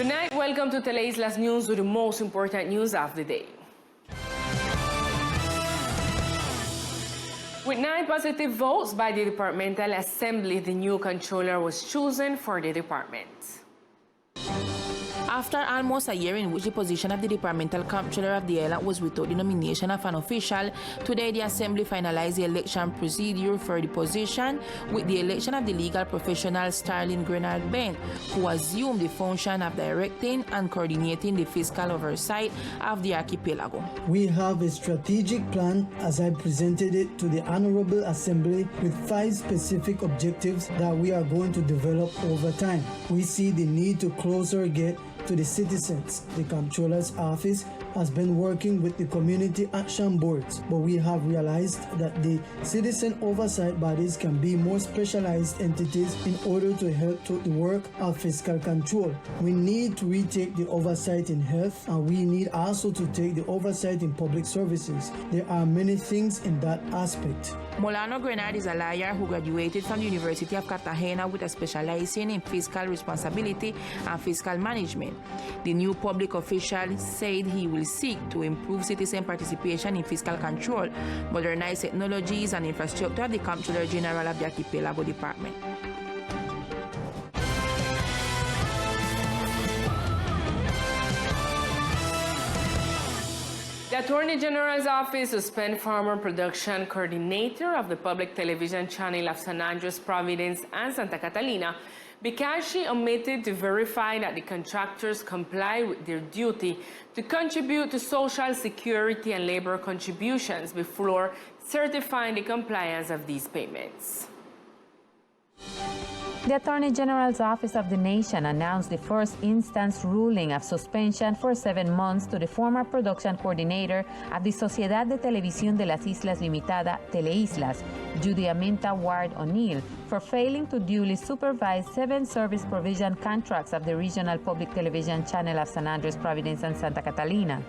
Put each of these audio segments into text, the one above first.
Good night, welcome to Teleislas News with the most important news of the day. With 9 positive votes by the Departmental Assembly, the new controller was chosen for the department. After almost a year in which the position of the departmental comptroller of the island was without the nomination of an official, today the Assembly finalized the election procedure for the position with the election of the legal professional Starling Grenard Bank, who assumed the function of directing and coordinating the fiscal oversight of the archipelago. We have a strategic plan as I presented it to the Honorable Assembly with 5 specific objectives that we are going to develop over time. We see the need to close our gate to the citizens. The Comptroller's Office has been working with the community action boards, but we have realized that the citizen oversight bodies can be more specialized entities in order to help to the work of fiscal control. We need to retake the oversight in health, and we need also to take the oversight in public services. There are many things in that aspect. Molano Grenard is a lawyer who graduated from the University of Cartagena with a specialization in fiscal responsibility and fiscal management. The new public official said he will seek to improve citizen participation in fiscal control, modernize technologies and infrastructure of the Comptroller General of the Archipelago Department. The Attorney General's office suspended former production coordinator of the public television channel of San Andres, Providence, and Santa Catalina because she omitted to verify that the contractors comply with their duty to contribute to Social Security and labor contributions before certifying the compliance of these payments. The Attorney General's Office of the Nation announced the first instance ruling of suspension for 7 months to the former production coordinator of the Sociedad de Televisión de las Islas Limitada, Teleislas, Judy Aminta Ward O'Neill, for failing to duly supervise 7 service provision contracts of the regional public television channel of San Andres, Providence, and Santa Catalina.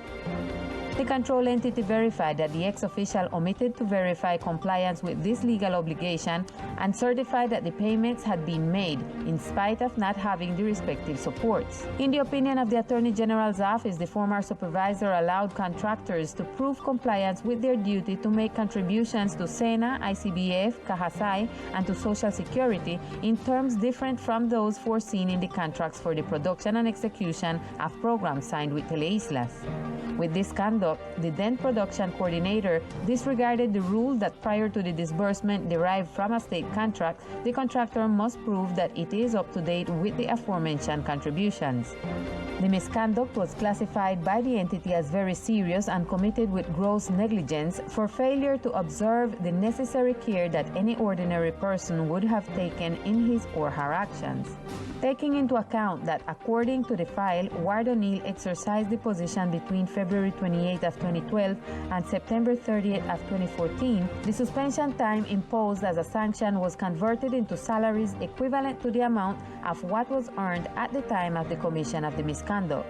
The control entity verified that the ex-official omitted to verify compliance with this legal obligation and certified that the payments had been made in spite of not having the respective supports. In the opinion of the Attorney General's office, the former supervisor allowed contractors to prove compliance with their duty to make contributions to SENA, ICBF, Cajasay, and to Social Security in terms different from those foreseen in the contracts for the production and execution of programs signed with Teleislas. With this conduct, the then production coordinator disregarded the rule that prior to the disbursement derived from a state contract, the contractor must prove that it is up to date with the aforementioned contributions. The misconduct was classified by the entity as very serious and committed with gross negligence for failure to observe the necessary care that any ordinary person would have taken in his or her actions. Taking into account that, according to the file, Ward O'Neill exercised the position between February 28th of 2012 and September 30th of 2014, the suspension time imposed as a sanction was converted into salaries equivalent to the amount of what was earned at the time of the commission of the misconduct.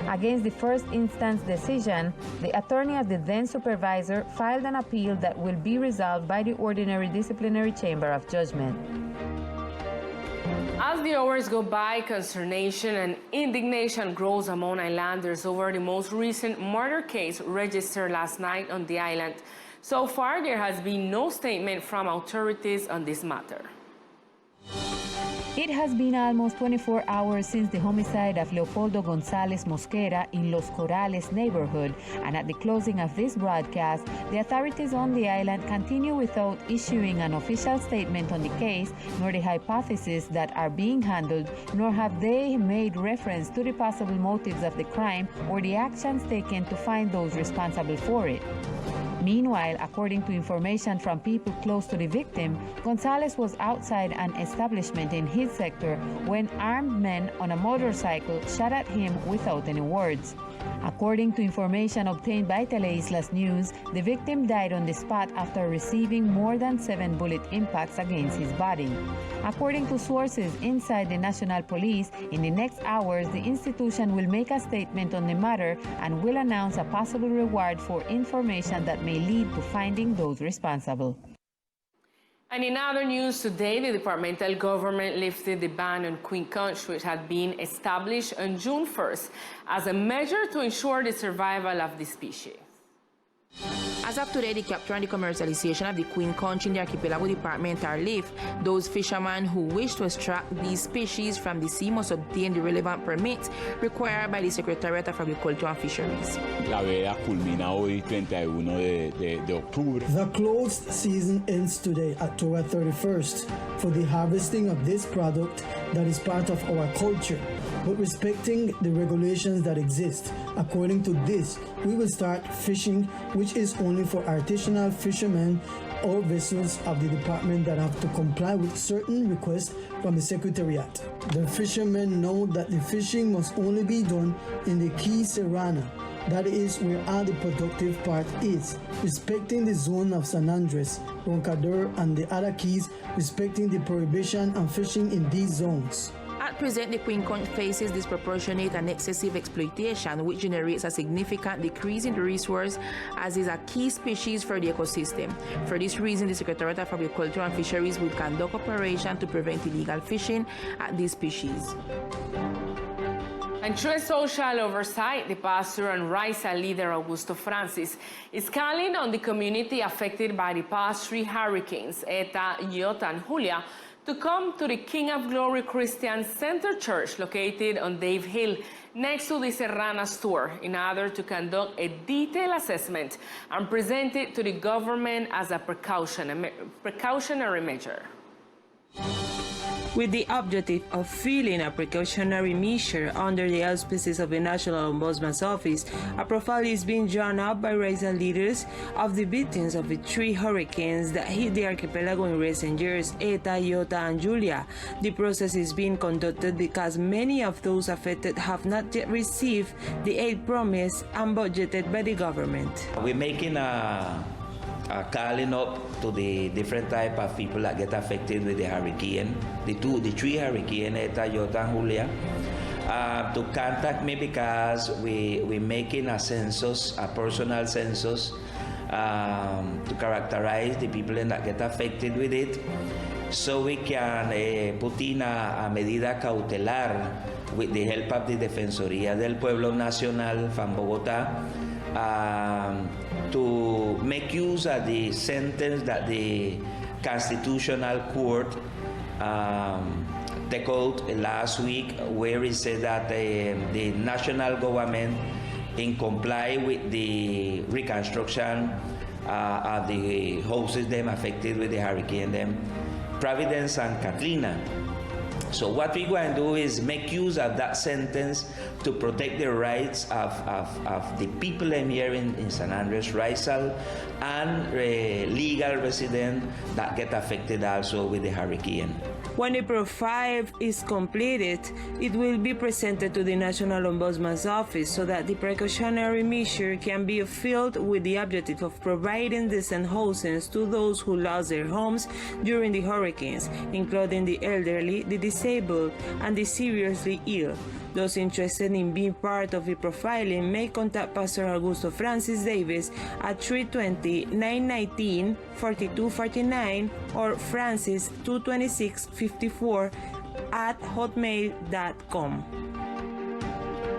Against the first instance decision, the attorney of the then supervisor filed an appeal that will be resolved by the ordinary disciplinary chamber of judgment. As the hours go by, consternation and indignation grows among islanders over the most recent murder case registered last night on the island. So far, there has been no statement from authorities on this matter. It has been almost 24 hours since the homicide of Leopoldo González Mosquera in Los Corrales neighborhood, and at the closing of this broadcast, the authorities on the island continue without issuing an official statement on the case, nor the hypotheses that are being handled, nor have they made reference to the possible motives of the crime or the actions taken to find those responsible for it. Meanwhile, according to information from people close to the victim, Gonzalez was outside an establishment in his sector when armed men on a motorcycle shot at him without any words. According to information obtained by Teleislas News, the victim died on the spot after receiving more than 7 bullet impacts against his body. According to sources inside the National Police, in the next hours, the institution will make a statement on the matter and will announce a possible reward for information that may lead to finding those responsible. And in other news today, the departmental government lifted the ban on queen conch, which had been established on June 1st as a measure to ensure the survival of the species. As of today, the capture and the commercialization of the queen conch in the archipelago department are lifted. Those fishermen who wish to extract these species from the sea must obtain the relevant permits required by the Secretariat of Agriculture and Fisheries. La veda culmina hoy 31 de octubre. The closed season ends today, October 31st, for the harvesting of this product that is part of our culture, but respecting the regulations that exist. According to this, we will start fishing, which is only for artisanal fishermen or vessels of the department that have to comply with certain requests from the Secretariat. The fishermen know that the fishing must only be done in the Key Serrana, that is where all the productive part is, respecting the zone of San Andres, Roncador, and the other keys, respecting the prohibition on fishing in these zones. At present, the queen conch faces disproportionate and excessive exploitation, which generates a significant decrease in the resource, as is a key species for the ecosystem. For this reason, the Secretariat of Agriculture and Fisheries will conduct operations to prevent illegal fishing at these species. And through social oversight, the pastor and Raisa leader Augusto Francis is calling on the community affected by the past 3 hurricanes, Eta, Iota, and Julia, to come to the King of Glory Christian Center Church located on Dave Hill next to the Serrana store in order to conduct a detailed assessment and present it to the government as a precautionary measure. With the objective of filling a precautionary measure under the auspices of the National Ombudsman's Office, a profile is being drawn up by Raisa leaders of the victims of the 3 hurricanes that hit the archipelago in recent years, Eta, Iota, and Julia. The process is being conducted because many of those affected have not yet received the aid promised and budgeted by the government. We're making calling up to the different type of people that get affected with the hurricane, the 3 hurricanes, Eta, Iota, and Julia, to contact me because we're making a census, a personal census, to characterize the people that get affected with it, so we can put in a medida cautelar with the help of the Defensoría del Pueblo Nacional from Bogotá, to make use of the sentence that the Constitutional Court took out last week, where it said that the national government, in comply with the reconstruction of the houses them affected with the hurricane, them Providence and Katrina. So what we're going to do is make use of that sentence to protect the rights of the people here in San Andres, Raisal, and legal residents that get affected also with the hurricane. When the profile is completed, it will be presented to the National Ombudsman's Office so that the precautionary measure can be filled with the objective of providing decent housing to those who lost their homes during the hurricanes, including the elderly, the disabled, and the seriously ill. Those interested in being part of the profiling may contact Pastor Augusto Francis Davis at 320-919-4249 or francis22654@hotmail.com.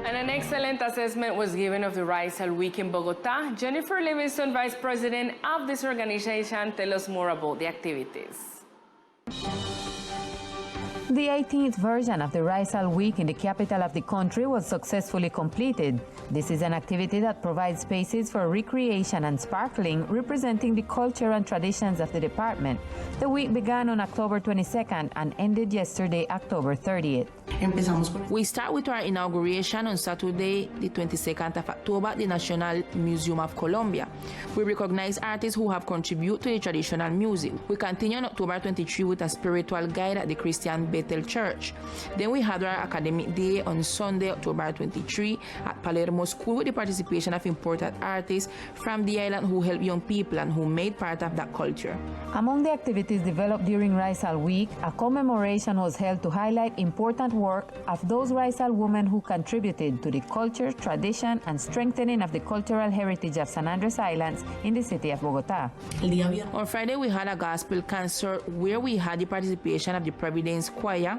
And an excellent assessment was given of the Raisal Week in Bogotá. Jennifer Livingston, Vice President of this organization, tells us more about the activities. The 18th version of the Raisal Week in the capital of the country was successfully completed. This is an activity that provides spaces for recreation and sparkling, representing the culture and traditions of the department. The week began on October 22nd and ended yesterday, October 30th. We start with our inauguration on Saturday, the 22nd of October at the National Museum of Colombia. We recognize artists who have contributed to the traditional music. We continue on October 23 with a spiritual guide at the Christian Beth Bethel Church. Then we had our academic day on Sunday, October 23 at Palermo School with the participation of important artists from the island who help young people and who made part of that culture. Among the activities developed during Rizal Week, a commemoration was held to highlight important work of those Rizal women who contributed to the culture, tradition, and strengthening of the cultural heritage of San Andres Islands in the city of Bogota. On Friday, we had a gospel concert where we had the participation of the Providence Choir,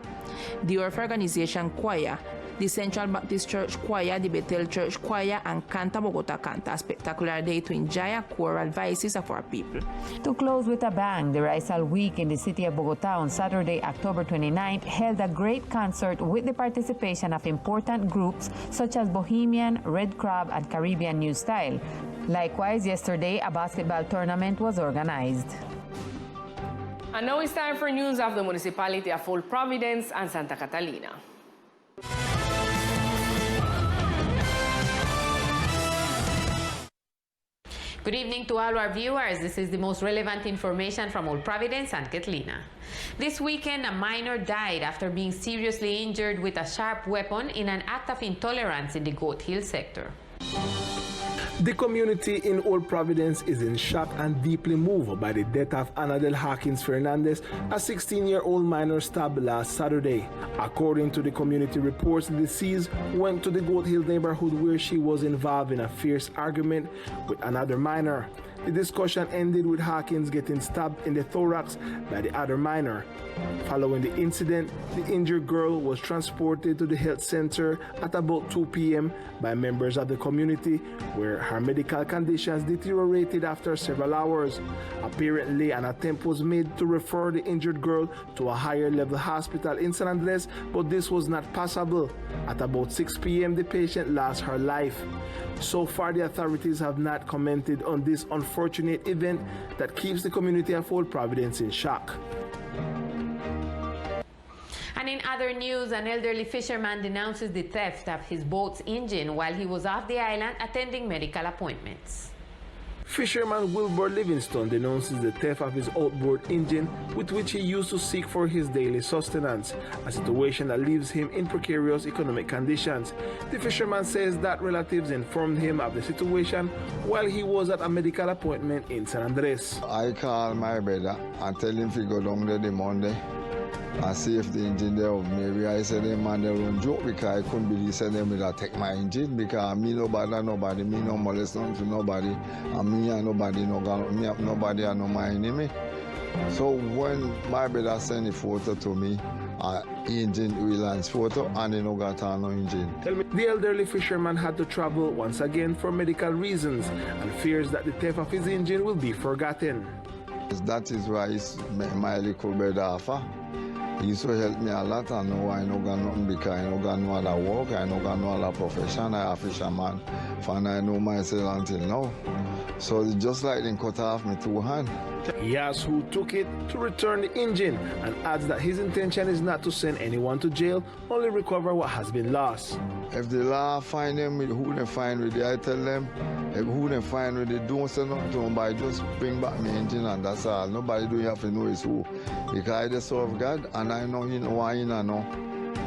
the Earth Organization Choir, the Central Baptist Church Choir, the Bethel Church Choir, and Canta Bogota Canta. A spectacular day to enjoy a choral voices of our people. To close with a bang, the Rizal Week in the city of Bogota on Saturday, October 29th, held a great concert with the participation of important groups such as Bohemian, Red Crab, and Caribbean New Style. Likewise, yesterday, a basketball tournament was organized. And now it's time for news of the municipality of Old Providence and Santa Catalina. Good evening to all our viewers. This is the most relevant information from Old Providence and Catalina. This weekend, a minor died after being seriously injured with a sharp weapon in an act of intolerance in the Goat Hill sector. The community in Old Providence is in shock and deeply moved by the death of Anadel Hawkins Fernandez, a 16-year-old minor stabbed last Saturday. According to the community reports, the deceased went to the Goat Hill neighborhood where she was involved in a fierce argument with another minor. The discussion ended with Hawkins getting stabbed in the thorax by the other minor. Following the incident, the injured girl was transported to the health center at about 2 p.m. by members of the community, where her medical conditions deteriorated after several hours. Apparently, an attempt was made to refer the injured girl to a higher-level hospital in San Andres, but this was not possible. At about 6 p.m., the patient lost her life. So far, the authorities have not commented on this unfortunate event that keeps the community of Old Providence in shock. And in other news, an elderly fisherman denounces the theft of his boat's engine while he was off the island attending medical appointments. Fisherman Wilbur Livingstone denounces the theft of his outboard engine with which he used to seek for his daily sustenance, a situation that leaves him in precarious economic conditions. The fisherman says that relatives informed him of the situation while he was at a medical appointment in San Andres. I called my brother and tell him to go down there the Monday and see if the engine there. Maybe I said them man they run joke because I couldn't believe said them would take my engine because me no bother nobody, me no molest nothing to nobody, and me and nobody nobody and no my enemy. So when my brother sent the photo to me, engine wheelance photo, and he no got no engine. The elderly fisherman had to travel once again for medical reasons and fears that the theft of his engine will be forgotten. That is why it's my little brother offer. He used to help me a lot. I know I no got nothing because I no got no other work, I no got no other profession. I a fisherman, and I know myself until now. So it's just like they cut off me 2 hands. He asks who took it to return the engine and adds that his intention is not to send anyone to jail, only recover what has been lost. If the law find them with who they find with it, I tell them, if who they find with it, don't say nothing to nobody, just bring back my engine and that's all. Nobody do have to know it's who. Because I just serve God and I know he know why he no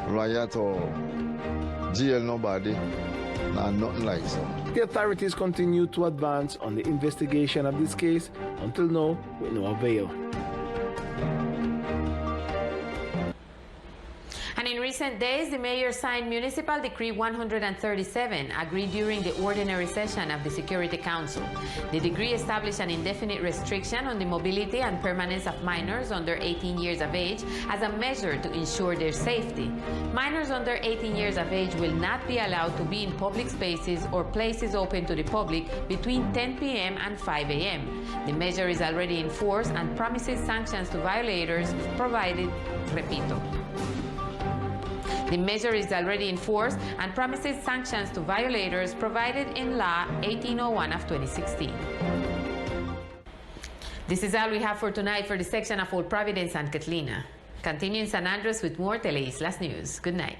riot or jail nobody. Nah, nothing like so. The authorities continue to advance on the investigation of this case until now with no avail. And in recent days, the mayor signed Municipal Decree 137, agreed during the ordinary session of the Security Council. The decree established an indefinite restriction on the mobility and permanence of minors under 18 years of age as a measure to ensure their safety. Minors under 18 years of age will not be allowed to be in public spaces or places open to the public between 10 p.m. and 5 a.m. The measure is already in force and promises sanctions to violators provided, repito. The measure is already in force and promises sanctions to violators provided in Law 1801 of 2016. This is all we have for tonight for the section of Old Providence and Catalina. Continue in San Andres with more Teleislas News. Good night.